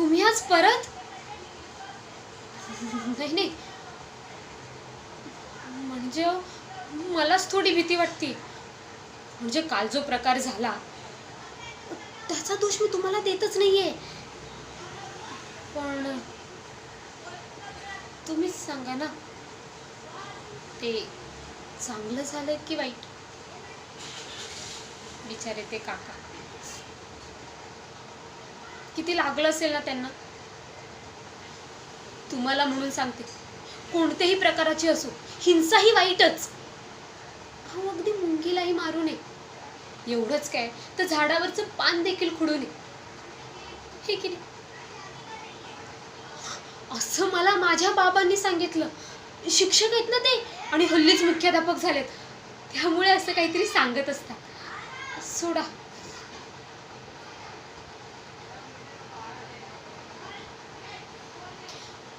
तुम्ही आज परत? नाही नाही, म्हणजे मलाच थोडी भीती वाटते. म्हणजे काल जो प्रकार झाला त्याचा दोष मी तुम्हाला देतच नाहीये, पण तुम्हीच सांगा ना, ते चांगलं झालं की वाईट? बिचारे ते काका, किती लागलं असेल ना त्यांना. तुम्हाला म्हणून सांगते, कोणत्याही प्रकाराची असो हिंसा ही वाईटच. अहो, अगदी मुंगीलाही मारू नये, एवढंच काय तर झाडावरचं पान देखील खुडू नये, हे की नाही? असं मला माझ्या बाबांनी सांगितलं. शिक्षक आहेत ना ते, आणि हल्लीच मुख्याध्यापक झालेत, त्यामुळे असं काहीतरी सांगत असतात. सोडा.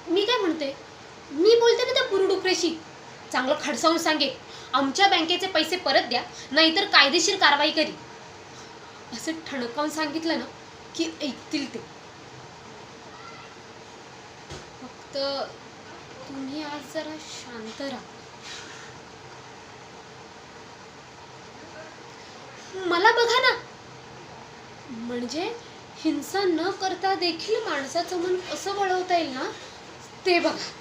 मी काय म्हणते, मी बोलते ना त्या पुरुडुकरेशी, चांगलं खडसावून सांगे, आमच्या बँकेचे पैसे परत द्या, नाहीतर कायदेशीर कारवाई करी. असं ठणकावून सांगितलं ना की ऐकतील ते. फक्त तुम्ही आज जरा शांत राहा. मला बघा ना, म्हणजे हिंसा न करता देखील माणसाचं मन कसं वळवता येईल ना, ते बघा.